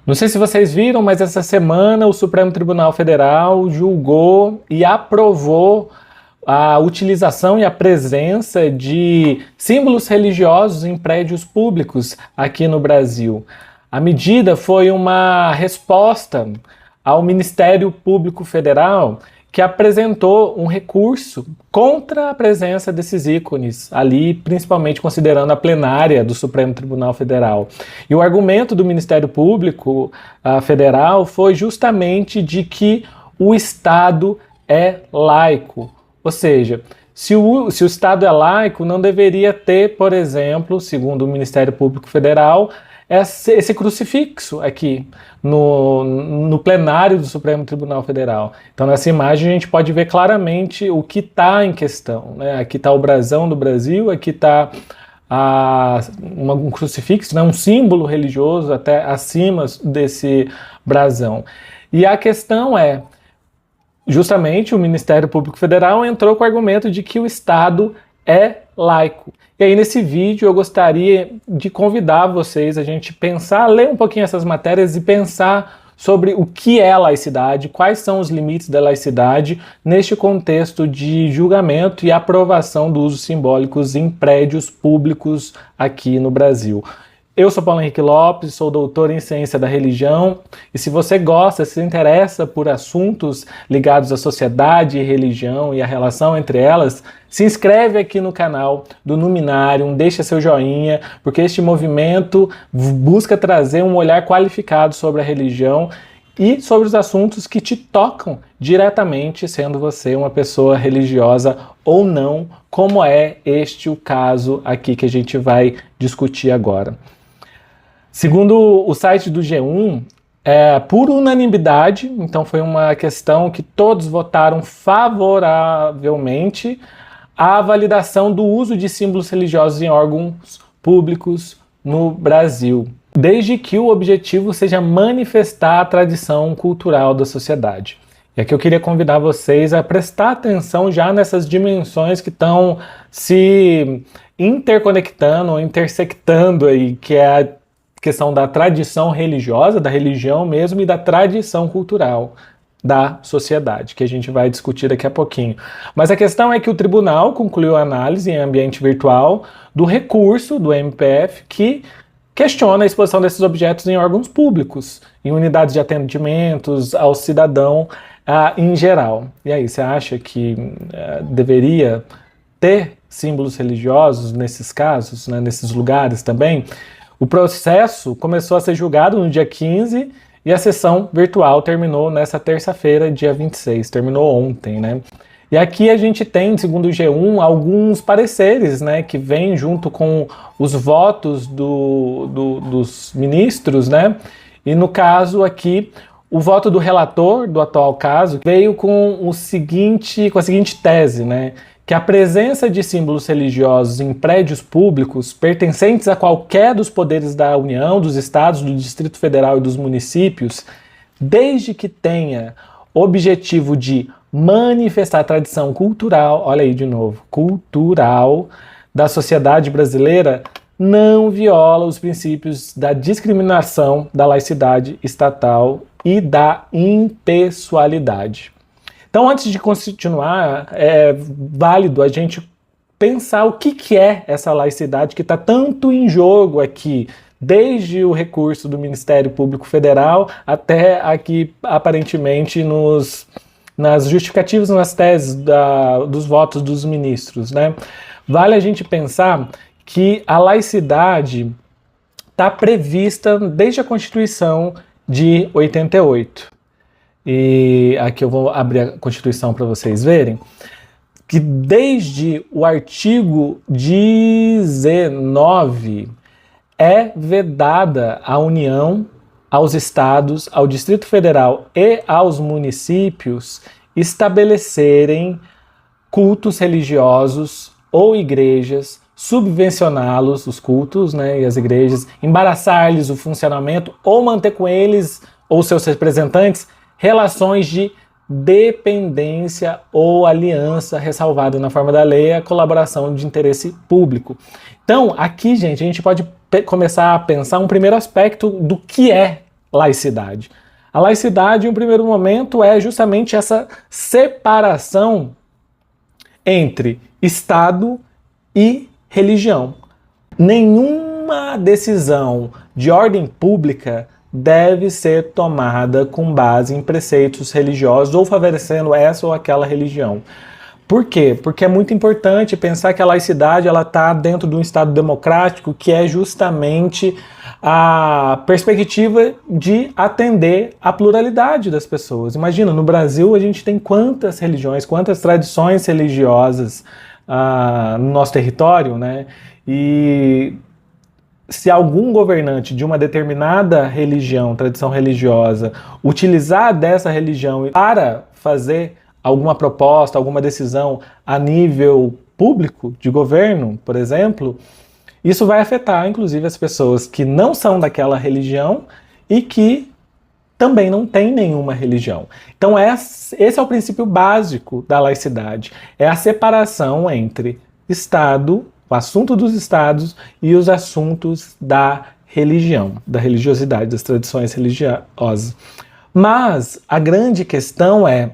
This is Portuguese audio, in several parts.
Não sei se vocês viram, mas essa semana o Supremo Tribunal Federal julgou e aprovou a utilização e a presença de símbolos religiosos em prédios públicos aqui no Brasil. A medida foi uma resposta ao Ministério Público Federal, que apresentou um recurso contra a presença desses ícones ali, principalmente considerando a plenária do Supremo Tribunal Federal. E o argumento do Ministério Público Federal foi justamente de que o Estado é laico. Ou seja, se o Estado é laico, não deveria ter, por exemplo, segundo o Ministério Público Federal, esse crucifixo aqui no plenário do Supremo Tribunal Federal. Então, nessa imagem, a gente pode ver claramente o que está em questão, né? Aqui está o brasão do Brasil, aqui está um crucifixo, né? Um símbolo religioso até acima desse brasão. E a questão é, justamente o Ministério Público Federal entrou com o argumento de que o Estado é laico. E aí nesse vídeo eu gostaria de convidar vocês a gente pensar, ler um pouquinho essas matérias e pensar sobre o que é laicidade, quais são os limites da laicidade neste contexto de julgamento e aprovação dos usos simbólicos em prédios públicos aqui no Brasil. Eu sou Paulo Henrique Lopes, sou doutor em Ciência da Religião, e se você gosta, se interessa por assuntos ligados à sociedade e religião e a relação entre elas, se inscreve aqui no canal do Numinarium, deixa seu joinha, porque este movimento busca trazer um olhar qualificado sobre a religião e sobre os assuntos que te tocam diretamente, sendo você uma pessoa religiosa ou não, como é este o caso aqui que a gente vai discutir agora. Segundo o site do G1, por unanimidade, então foi uma questão que todos votaram favoravelmente à validação do uso de símbolos religiosos em órgãos públicos no Brasil, desde que o objetivo seja manifestar a tradição cultural da sociedade. E aqui eu queria convidar vocês a prestar atenção já nessas dimensões que estão se interconectando, intersectando aí, que é a questão da tradição religiosa, da religião mesmo, e da tradição cultural da sociedade, que a gente vai discutir daqui a pouquinho. Mas a questão é que o tribunal concluiu a análise em ambiente virtual do recurso do MPF que questiona a exposição desses objetos em órgãos públicos, em unidades de atendimentos ao cidadão em geral. E aí, você acha que deveria ter símbolos religiosos nesses casos, né, nesses lugares também? O processo começou a ser julgado no dia 15 e a sessão virtual terminou nessa terça-feira, dia 26, terminou ontem, né? E aqui a gente tem, segundo o G1, alguns pareceres, né, que vêm junto com os votos dos ministros, né? E no caso aqui, o voto do relator do atual caso veio com a seguinte tese, né? Que a presença de símbolos religiosos em prédios públicos pertencentes a qualquer dos poderes da União, dos estados, do Distrito Federal e dos municípios, desde que tenha objetivo de manifestar a tradição cultural, olha aí de novo, cultural da sociedade brasileira, não viola os princípios da discriminação, da laicidade estatal e da impessoalidade. Então, antes de continuar, é válido a gente pensar o que é essa laicidade que está tanto em jogo aqui, desde o recurso do Ministério Público Federal até aqui, aparentemente, nas justificativas, nas teses dos votos dos ministros, né? Vale a gente pensar que a laicidade está prevista desde a Constituição de 88. E aqui eu vou abrir a Constituição para vocês verem, que desde o artigo 19 é vedada à União, aos estados, ao Distrito Federal e aos municípios estabelecerem cultos religiosos ou igrejas, subvencioná-los, os cultos, né, e as igrejas, embaraçar-lhes o funcionamento ou manter com eles ou seus representantes relações de dependência ou aliança ressalvada na forma da lei, a colaboração de interesse público. Então, aqui, gente, a gente pode começar a pensar um primeiro aspecto do que é laicidade? A laicidade, em um primeiro momento, é justamente essa separação entre Estado e religião. Nenhuma decisão de ordem pública deve ser tomada com base em preceitos religiosos ou favorecendo essa ou aquela religião. Por quê? Porque é muito importante pensar que a laicidade está dentro de um Estado democrático, que é justamente a perspectiva de atender a pluralidade das pessoas. Imagina, no Brasil a gente tem quantas religiões, quantas tradições religiosas no nosso território, né? E se algum governante de uma determinada religião, tradição religiosa, utilizar dessa religião para fazer alguma proposta, alguma decisão a nível público de governo, por exemplo, isso vai afetar, inclusive, as pessoas que não são daquela religião e que também não têm nenhuma religião. Então, esse é o princípio básico da laicidade. É a separação entre Estado, o assunto dos estados, e os assuntos da religião, da religiosidade, das tradições religiosas. Mas a grande questão é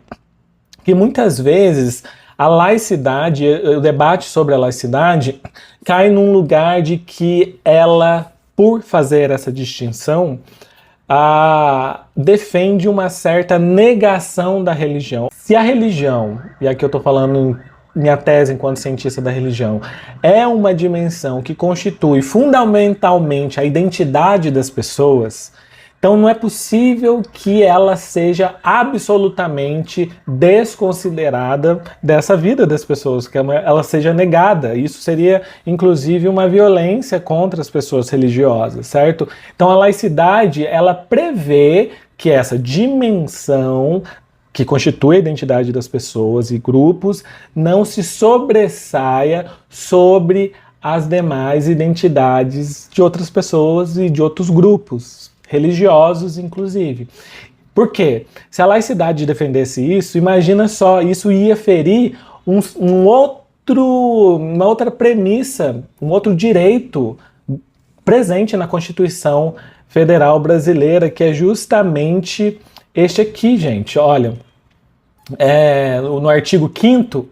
que muitas vezes a laicidade, o debate sobre a laicidade, cai num lugar de que ela, por fazer essa distinção, defende uma certa negação da religião. Se a religião, e aqui eu estou falando minha tese enquanto cientista da religião, é uma dimensão que constitui fundamentalmente a identidade das pessoas, então não é possível que ela seja absolutamente desconsiderada dessa vida das pessoas, que ela seja negada. Isso seria, inclusive, uma violência contra as pessoas religiosas, certo? Então a laicidade, ela prevê que essa dimensão que constitui a identidade das pessoas e grupos não se sobressaia sobre as demais identidades de outras pessoas e de outros grupos, religiosos, inclusive. Por quê? Se a laicidade defendesse isso, imagina só, isso ia ferir uma outra premissa, um outro direito presente na Constituição Federal Brasileira, que é justamente este aqui, gente. Olha, no artigo 5º,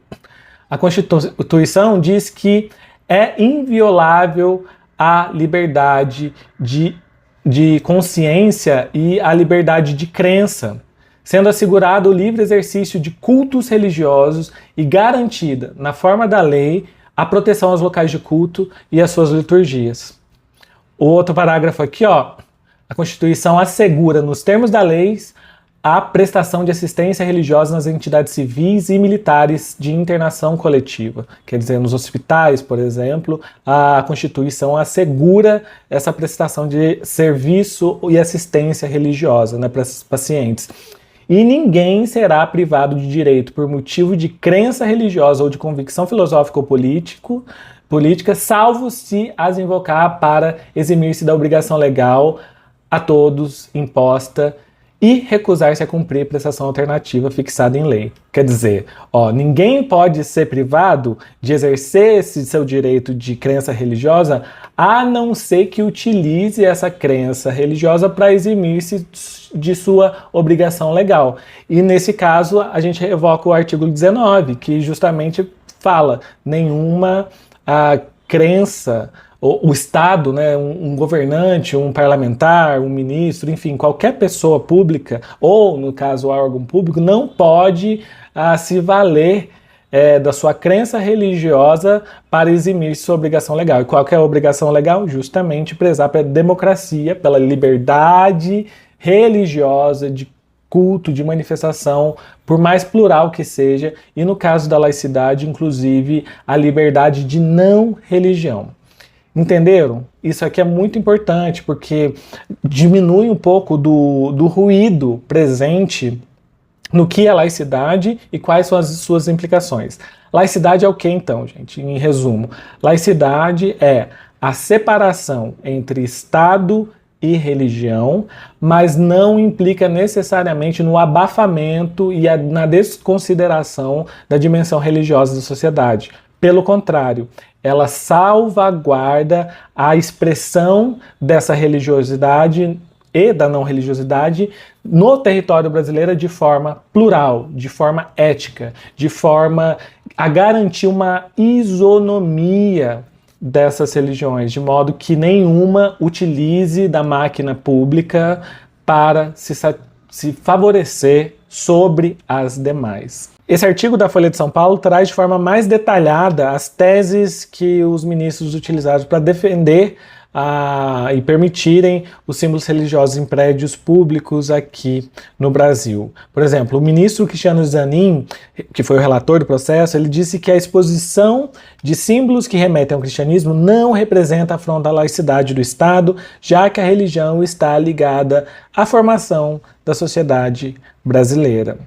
a Constituição diz que é inviolável a liberdade de consciência e a liberdade de crença, sendo assegurado o livre exercício de cultos religiosos e garantida, na forma da lei, a proteção aos locais de culto e às suas liturgias. O outro parágrafo aqui, ó, a Constituição assegura, nos termos da lei, a prestação de assistência religiosa nas entidades civis e militares de internação coletiva. Quer dizer, nos hospitais, por exemplo, a Constituição assegura essa prestação de serviço e assistência religiosa, né, para esses pacientes. E ninguém será privado de direito por motivo de crença religiosa ou de convicção filosófica ou política, salvo se as invocar para eximir-se da obrigação legal a todos imposta e recusar-se a cumprir prestação alternativa fixada em lei. Quer dizer, ninguém pode ser privado de exercer esse seu direito de crença religiosa a não ser que utilize essa crença religiosa para eximir-se de sua obrigação legal. E nesse caso, a gente revoca o artigo 19, que justamente fala nenhuma crença, o Estado, né, um governante, um parlamentar, um ministro, enfim, qualquer pessoa pública, ou, no caso, o órgão público, não pode se valer da sua crença religiosa para eximir sua obrigação legal. E qual que é a obrigação legal? Justamente prezar pela democracia, pela liberdade religiosa, de culto, de manifestação, por mais plural que seja, e no caso da laicidade, inclusive, a liberdade de não religião. Entenderam? Isso aqui é muito importante, porque diminui um pouco do ruído presente no que é laicidade e quais são as suas implicações. Laicidade é o que, então, gente? Em resumo, laicidade é a separação entre Estado e religião, mas não implica necessariamente no abafamento e na desconsideração da dimensão religiosa da sociedade. Pelo contrário, ela salvaguarda a expressão dessa religiosidade e da não religiosidade no território brasileiro de forma plural, de forma ética, de forma a garantir uma isonomia dessas religiões, de modo que nenhuma utilize da máquina pública para se favorecer sobre as demais. Esse artigo da Folha de São Paulo traz de forma mais detalhada as teses que os ministros utilizaram para defender e permitirem os símbolos religiosos em prédios públicos aqui no Brasil. Por exemplo, o ministro Cristiano Zanin, que foi o relator do processo, ele disse que a exposição de símbolos que remetem ao cristianismo não representa afronta à laicidade do Estado, já que a religião está ligada à formação da sociedade brasileira.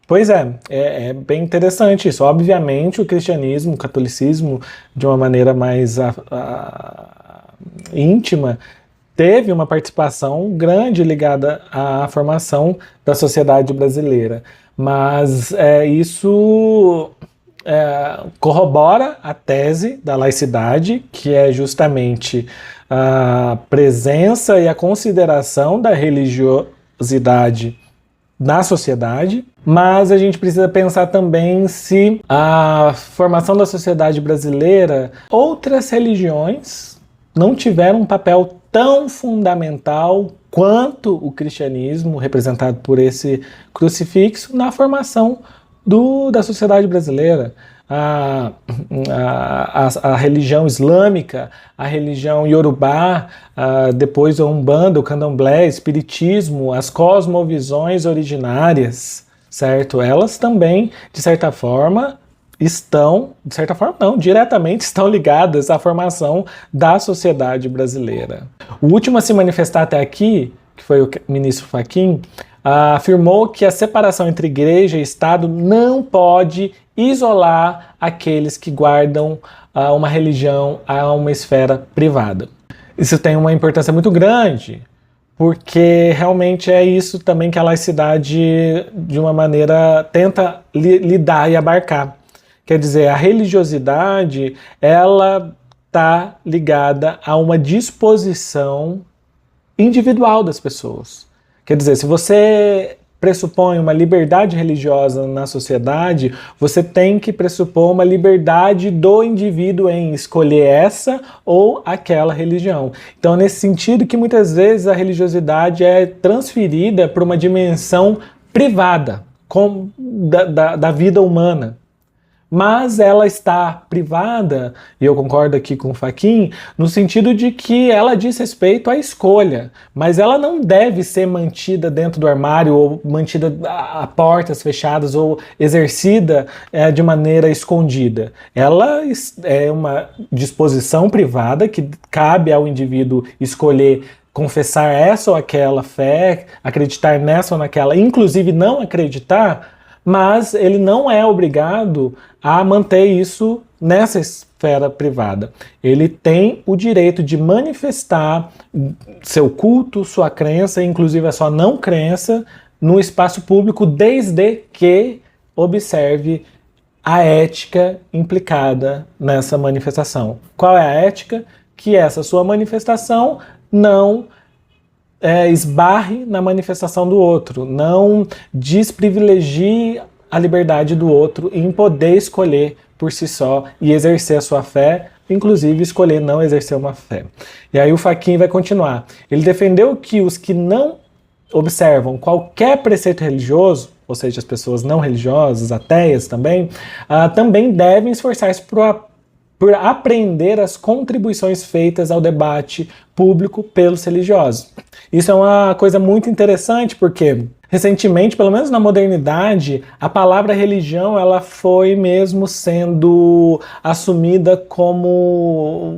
Pois é bem interessante isso. Obviamente, o cristianismo, o catolicismo, de uma maneira mais íntima, teve uma participação grande ligada à formação da sociedade brasileira. Mas isso corrobora a tese da laicidade, que é justamente a presença e a consideração da religiosidade na sociedade, mas a gente precisa pensar também se a formação da sociedade brasileira, outras religiões não tiveram um papel tão fundamental quanto o cristianismo, representado por esse crucifixo, na formação da sociedade brasileira. A religião islâmica, a religião iorubá, depois a Umbanda, o Candomblé, o espiritismo, as cosmovisões originárias, certo? Elas também, de certa forma, diretamente estão ligadas à formação da sociedade brasileira. O último a se manifestar até aqui, que foi o ministro Fachin, afirmou que a separação entre igreja e Estado não pode isolar aqueles que guardam uma religião a uma esfera privada. Isso tem uma importância muito grande, porque realmente é isso também que a laicidade, de uma maneira, tenta lidar e abarcar. Quer dizer, a religiosidade, ela está ligada a uma disposição individual das pessoas. Quer dizer, se você pressupõe uma liberdade religiosa na sociedade, você tem que pressupor uma liberdade do indivíduo em escolher essa ou aquela religião. Então, nesse sentido que muitas vezes a religiosidade é transferida para uma dimensão privada da vida humana. Mas ela está privada, e eu concordo aqui com o Fachin, no sentido de que ela diz respeito à escolha, mas ela não deve ser mantida dentro do armário, ou mantida a portas fechadas, ou exercida de maneira escondida. Ela é uma disposição privada que cabe ao indivíduo escolher confessar essa ou aquela fé, acreditar nessa ou naquela, inclusive não acreditar, mas ele não é obrigado a manter isso nessa esfera privada. Ele tem o direito de manifestar seu culto, sua crença, inclusive a sua não crença, no espaço público, desde que observe a ética implicada nessa manifestação. Qual é a ética? Que essa sua manifestação não esbarre na manifestação do outro, não desprivilegie a liberdade do outro em poder escolher por si só e exercer a sua fé, inclusive escolher não exercer uma fé. E aí o Fachin vai continuar. Ele defendeu que os que não observam qualquer preceito religioso, ou seja, as pessoas não religiosas, ateias também, também devem esforçar-se por aprender as contribuições feitas ao debate público pelos religiosos. Isso é uma coisa muito interessante, porque recentemente, pelo menos na modernidade, a palavra religião ela foi mesmo sendo assumida como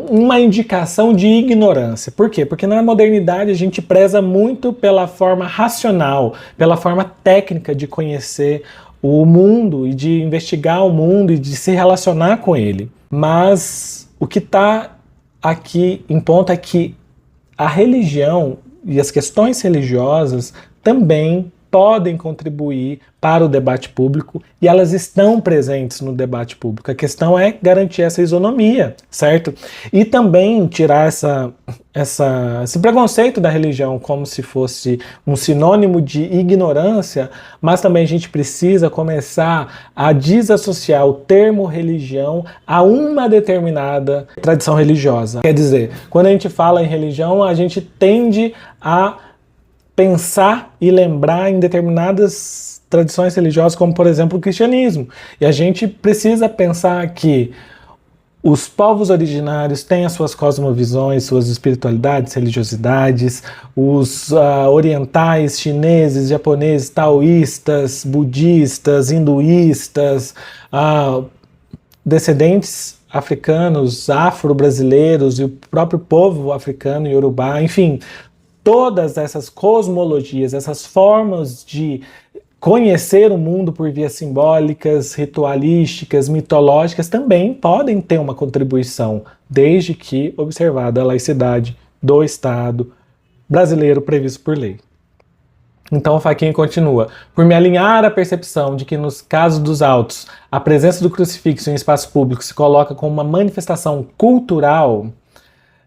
uma indicação de ignorância. Por quê? Porque na modernidade a gente preza muito pela forma racional, pela forma técnica de conhecer o mundo e de investigar o mundo e de se relacionar com ele. Mas o que está aqui em ponto é que a religião e as questões religiosas também podem contribuir para o debate público e elas estão presentes no debate público. A questão é garantir essa isonomia, certo? E também tirar esse preconceito da religião como se fosse um sinônimo de ignorância, mas também a gente precisa começar a desassociar o termo religião a uma determinada tradição religiosa. Quer dizer, quando a gente fala em religião, a gente tende a pensar e lembrar em determinadas tradições religiosas, como por exemplo o cristianismo. E a gente precisa pensar que os povos originários têm as suas cosmovisões, suas espiritualidades, religiosidades, os orientais, chineses, japoneses, taoístas, budistas, hinduístas, descendentes africanos, afro-brasileiros e o próprio povo africano, iorubá, enfim, todas essas cosmologias, essas formas de conhecer o mundo por vias simbólicas, ritualísticas, mitológicas, também podem ter uma contribuição, desde que observada a laicidade do Estado brasileiro previsto por lei. Então o Fachin continua: por me alinhar à percepção de que nos casos dos autos, a presença do crucifixo em espaço público se coloca como uma manifestação cultural.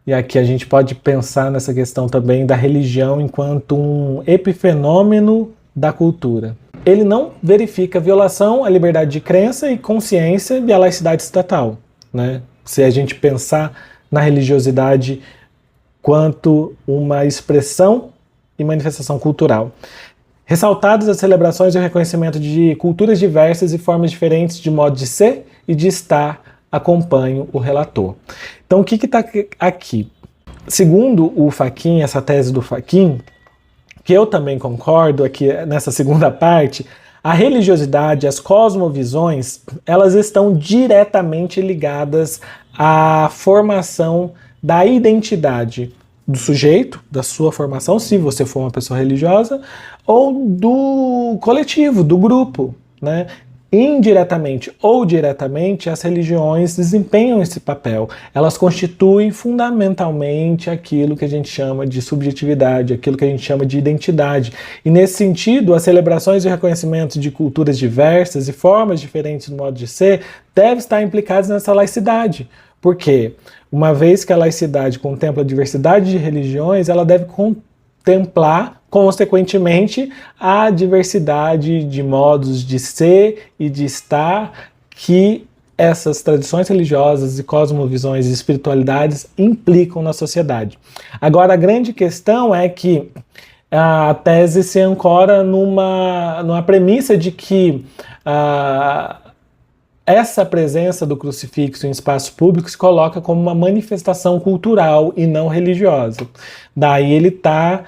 E aqui a gente pode pensar nessa questão também da religião enquanto um epifenômeno da cultura. Ele não verifica violação à liberdade de crença e consciência e à laicidade estatal, né? Se a gente pensar na religiosidade quanto uma expressão e manifestação cultural. Ressaltadas as celebrações e o reconhecimento de culturas diversas e formas diferentes de modo de ser e de estar, acompanho o relator. Então o que está aqui? Segundo o Fachin, essa tese do Fachin, que eu também concordo aqui nessa segunda parte, a religiosidade, as cosmovisões, elas estão diretamente ligadas à formação da identidade do sujeito, da sua formação, se você for uma pessoa religiosa, ou do coletivo, do grupo, né? Indiretamente ou diretamente, as religiões desempenham esse papel. Elas constituem fundamentalmente aquilo que a gente chama de subjetividade, aquilo que a gente chama de identidade. E nesse sentido, as celebrações e o reconhecimento de culturas diversas e formas diferentes do modo de ser devem estar implicados nessa laicidade. Por quê? Uma vez que a laicidade contempla a diversidade de religiões, ela deve contemplar, consequentemente, a diversidade de modos de ser e de estar que essas tradições religiosas e cosmovisões e espiritualidades implicam na sociedade. Agora, a grande questão é que a tese se ancora numa premissa de que essa presença do crucifixo em espaço público se coloca como uma manifestação cultural e não religiosa. Daí ele está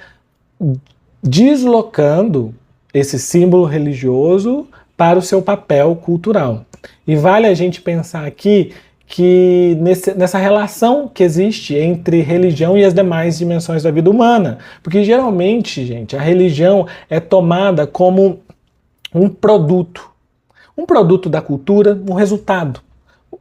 deslocando esse símbolo religioso para o seu papel cultural. E vale a gente pensar aqui que nessa relação que existe entre religião e as demais dimensões da vida humana. Porque geralmente, gente, a religião é tomada como um produto da cultura, um resultado.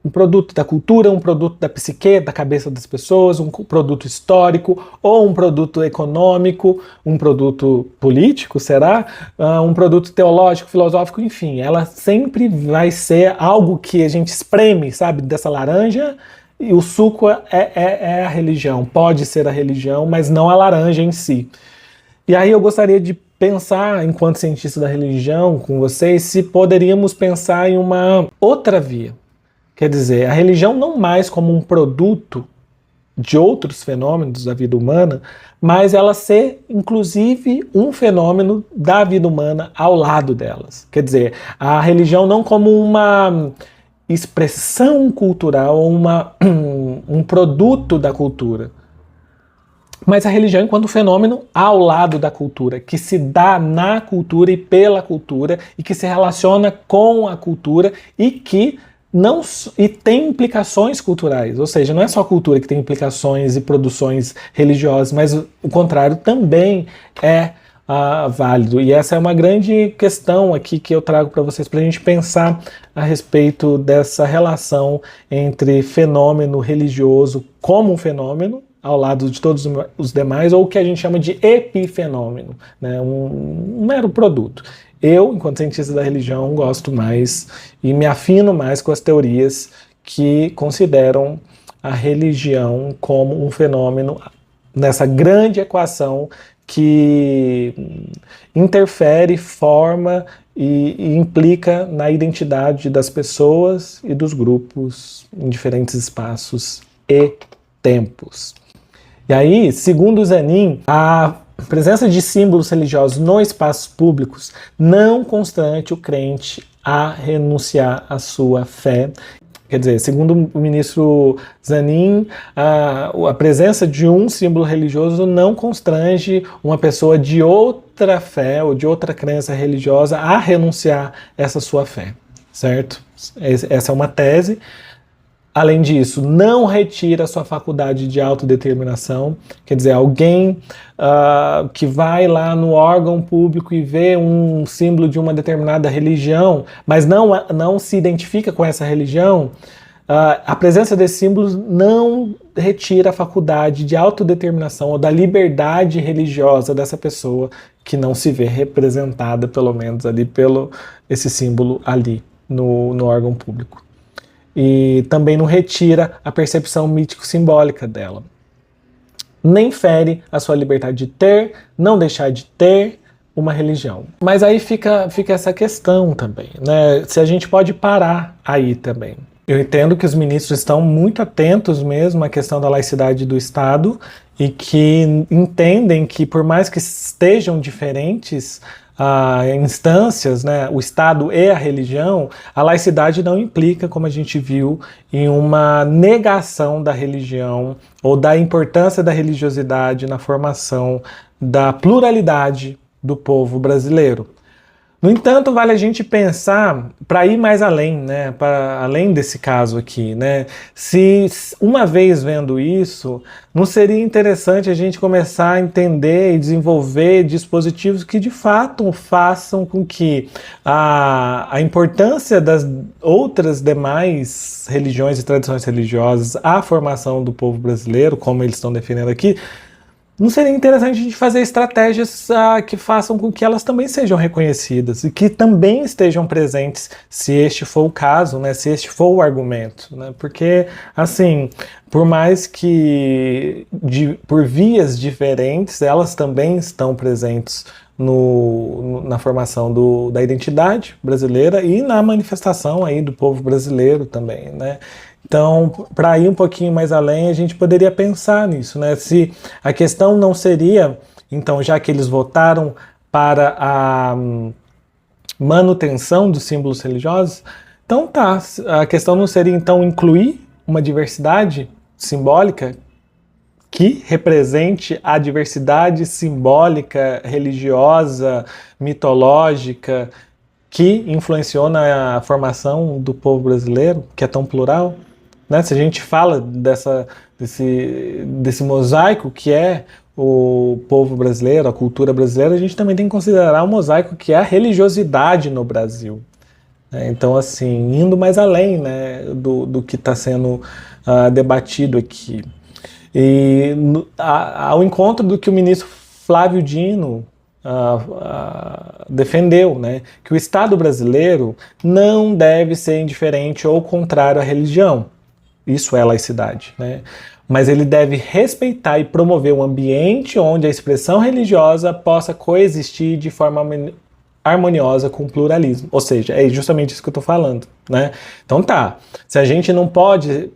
Um produto da cultura, um produto da psique, da cabeça das pessoas, um produto histórico, ou um produto econômico, um produto político, será? Um produto teológico, filosófico, enfim. Ela sempre vai ser algo que a gente espreme, sabe, dessa laranja, e o suco é a religião. Pode ser a religião, mas não a laranja em si. E aí eu gostaria de pensar, enquanto cientista da religião, com vocês, se poderíamos pensar em uma outra via. Quer dizer, a religião não mais como um produto de outros fenômenos da vida humana, mas ela ser, inclusive, um fenômeno da vida humana ao lado delas. Quer dizer, a religião não como uma expressão cultural, ou um produto da cultura, mas a religião enquanto fenômeno ao lado da cultura, que se dá na cultura e pela cultura, e que se relaciona com a cultura e que tem implicações culturais. Ou seja, não é só a cultura que tem implicações e produções religiosas, mas o contrário também é válido. E essa é uma grande questão aqui que eu trago para vocês, para a gente pensar a respeito dessa relação entre fenômeno religioso como um fenômeno ao lado de todos os demais, ou o que a gente chama de epifenômeno, né? Um mero produto. Eu, enquanto cientista da religião, gosto mais e me afino mais com as teorias que consideram a religião como um fenômeno nessa grande equação que interfere, forma e implica na identidade das pessoas e dos grupos em diferentes espaços e tempos. E aí, segundo Zanin, a presença de símbolos religiosos nos espaços públicos não constrange o crente a renunciar à sua fé. Quer dizer, segundo o ministro Zanin, a presença de um símbolo religioso não constrange uma pessoa de outra fé ou de outra crença religiosa a renunciar a essa sua fé, certo? Essa é uma tese. Além disso, não retira a sua faculdade de autodeterminação. Quer dizer, alguém que vai lá no órgão público e vê um símbolo de uma determinada religião, mas não se identifica com essa religião, a presença desses símbolos não retira a faculdade de autodeterminação ou da liberdade religiosa dessa pessoa que não se vê representada, pelo menos ali, pelo esse símbolo ali no órgão público. E também não retira a percepção mítico-simbólica dela. Nem fere a sua liberdade de ter, não deixar de ter uma religião. Mas aí fica essa questão também, né? Se a gente pode parar aí também. Eu entendo que os ministros estão muito atentos mesmo à questão da laicidade do Estado e que entendem que, por mais que estejam diferentes instâncias, né, o Estado e a religião, a laicidade não implica, como a gente viu, em uma negação da religião ou da importância da religiosidade na formação da pluralidade do povo brasileiro. No entanto, vale a gente pensar para ir mais além, né, para além desse caso aqui, né? Se uma vez vendo isso, não seria interessante a gente começar a entender e desenvolver dispositivos que de fato façam com que a importância das outras demais religiões e tradições religiosas à formação do povo brasileiro, como eles estão defendendo aqui, não seria interessante a gente fazer estratégias que façam com que elas também sejam reconhecidas e que também estejam presentes, se este for o caso, né, se este for o argumento, né? Porque, assim, por mais que por vias diferentes, elas também estão presentes na formação da identidade brasileira e na manifestação aí do povo brasileiro também, né? Então, para ir um pouquinho mais além, a gente poderia pensar nisso, né? Se a questão não seria, então, já que eles votaram para a manutenção dos símbolos religiosos, então tá, a questão não seria, então, incluir uma diversidade simbólica que represente a diversidade simbólica, religiosa, mitológica, que influenciou na formação do povo brasileiro, que é tão plural? Né? Se a gente fala desse mosaico que é o povo brasileiro, a cultura brasileira, a gente também tem que considerar o mosaico que é a religiosidade no Brasil. Então, assim, indo mais além, né, do que está sendo debatido aqui. E ao encontro do que o ministro Flávio Dino defendeu, né, que o Estado brasileiro não deve ser indiferente ou contrário à religião. Isso é laicidade, né? Mas ele deve respeitar e promover um ambiente onde a expressão religiosa possa coexistir de forma harmoniosa com o pluralismo. Ou seja, é justamente isso que eu estou falando, né? Então tá, se a gente não pode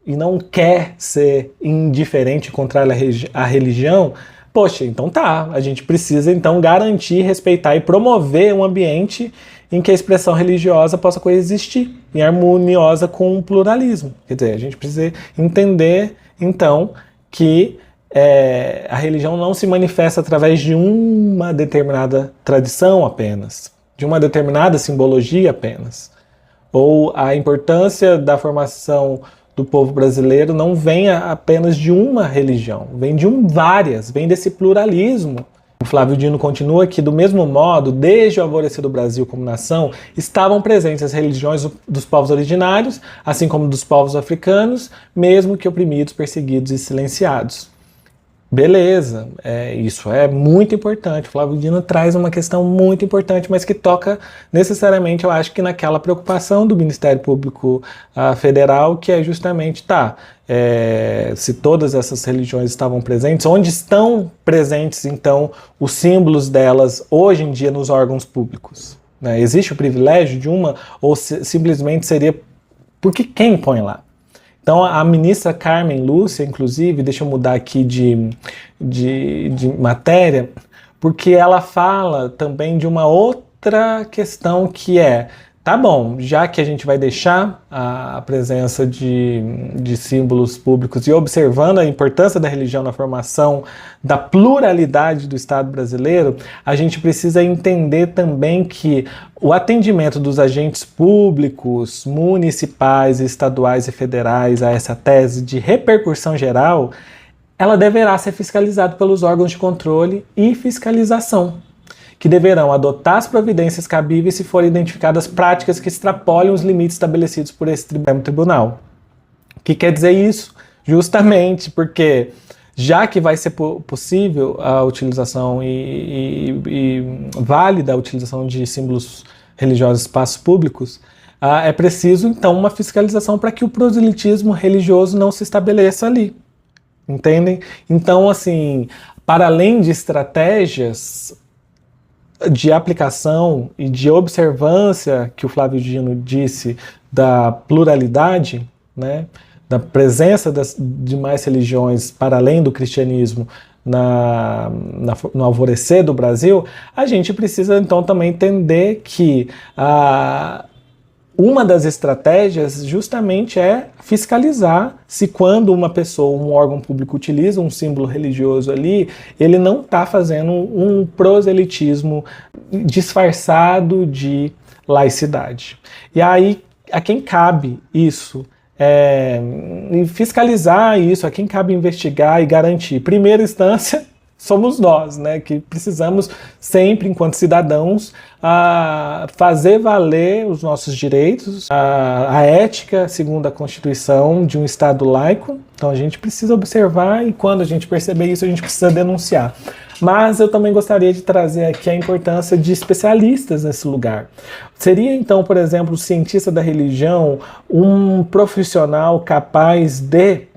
e não quer ser indiferente contrário à religião, poxa, então tá, a gente precisa então garantir, respeitar e promover um ambiente em que a expressão religiosa possa coexistir em harmoniosa com o pluralismo. Quer dizer, a gente precisa entender, então, que a religião não se manifesta através de uma determinada tradição apenas, de uma determinada simbologia apenas. Ou a importância da formação do povo brasileiro não vem apenas de uma religião, vem de várias, vem desse pluralismo. O Flávio Dino continua que, do mesmo modo, desde o alvorecer do Brasil como nação, estavam presentes as religiões dos povos originários, assim como dos povos africanos, mesmo que oprimidos, perseguidos e silenciados. Beleza, isso é muito importante. O Flávio Dino traz uma questão muito importante, mas que toca necessariamente, eu acho que naquela preocupação do Ministério Público Federal, que é justamente, se todas essas religiões estavam presentes, onde estão presentes, então, os símbolos delas hoje em dia nos órgãos públicos? Né? Existe o privilégio de uma, ou simplesmente seria porque quem põe lá? Então, a ministra Carmen Lúcia, inclusive, deixa eu mudar aqui de matéria, porque ela fala também de uma outra questão que tá bom, já que a gente vai deixar a presença de símbolos públicos e observando a importância da religião na formação da pluralidade do Estado brasileiro, a gente precisa entender também que o atendimento dos agentes públicos, municipais, estaduais e federais a essa tese de repercussão geral, ela deverá ser fiscalizada pelos órgãos de controle e fiscalização, que deverão adotar as providências cabíveis se forem identificadas práticas que extrapolem os limites estabelecidos por esse tribunal. O que quer dizer isso? Justamente porque, já que vai ser possível a utilização e válida a utilização de símbolos religiosos em espaços públicos, é preciso, então, uma fiscalização para que o proselitismo religioso não se estabeleça ali. Entendem? Então, assim, para além de estratégias de aplicação e de observância que o Flávio Dino disse da pluralidade, né, da presença de mais religiões para além do cristianismo no alvorecer do Brasil, a gente precisa então também entender que uma das estratégias justamente é fiscalizar se quando uma pessoa, um órgão público utiliza um símbolo religioso ali, ele não está fazendo um proselitismo disfarçado de laicidade. E aí, a quem cabe isso? Fiscalizar isso, a quem cabe investigar e garantir. Primeira instância, somos nós, né, que precisamos sempre, enquanto cidadãos, fazer valer os nossos direitos, a ética segundo a Constituição de um Estado laico. Então a gente precisa observar e quando a gente perceber isso, a gente precisa denunciar. Mas eu também gostaria de trazer aqui a importância de especialistas nesse lugar. Seria então, por exemplo, o cientista da religião um profissional capaz de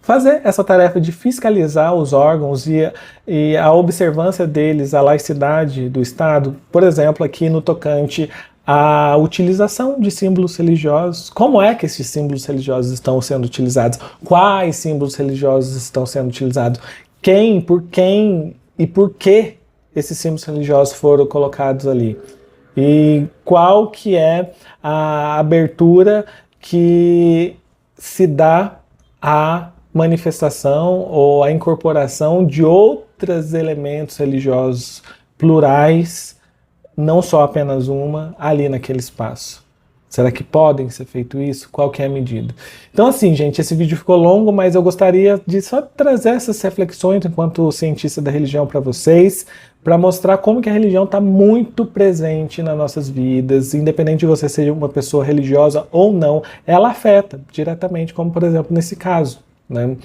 fazer essa tarefa de fiscalizar os órgãos e a observância deles, a laicidade do Estado, por exemplo, aqui no tocante à utilização de símbolos religiosos. Como é que esses símbolos religiosos estão sendo utilizados? Quais símbolos religiosos estão sendo utilizados? Quem e por que esses símbolos religiosos foram colocados ali? E qual que é a abertura que se dá a manifestação ou a incorporação de outros elementos religiosos plurais, não só apenas uma, ali naquele espaço. Será que podem ser feito isso? Qual que é a medida? Então assim, gente, esse vídeo ficou longo, mas eu gostaria de só trazer essas reflexões enquanto cientista da religião para vocês, para mostrar como que a religião está muito presente nas nossas vidas, independente de você ser uma pessoa religiosa ou não, ela afeta diretamente, como por exemplo nesse caso, né?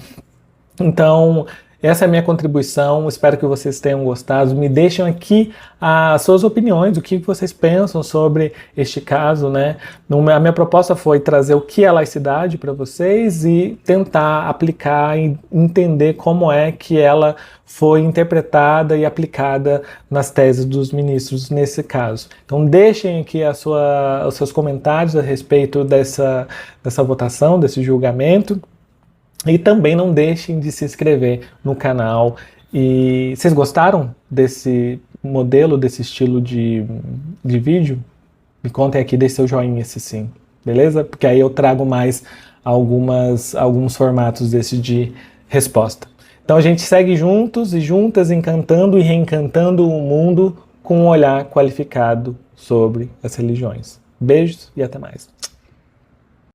Então, essa é a minha contribuição, espero que vocês tenham gostado. Me deixem aqui as suas opiniões, o que vocês pensam sobre este caso, né? A minha proposta foi trazer o que é laicidade para vocês e tentar aplicar e entender como é que ela foi interpretada e aplicada nas teses dos ministros nesse caso. Então deixem aqui os seus comentários a respeito dessa votação, desse julgamento. E também não deixem de se inscrever no canal. E vocês gostaram desse modelo, desse estilo de vídeo? Me contem aqui, deixe seu joinha se sim, beleza? Porque aí eu trago mais alguns formatos desse de resposta. Então a gente segue juntos e juntas, encantando e reencantando o mundo com um olhar qualificado sobre as religiões. Beijos e até mais.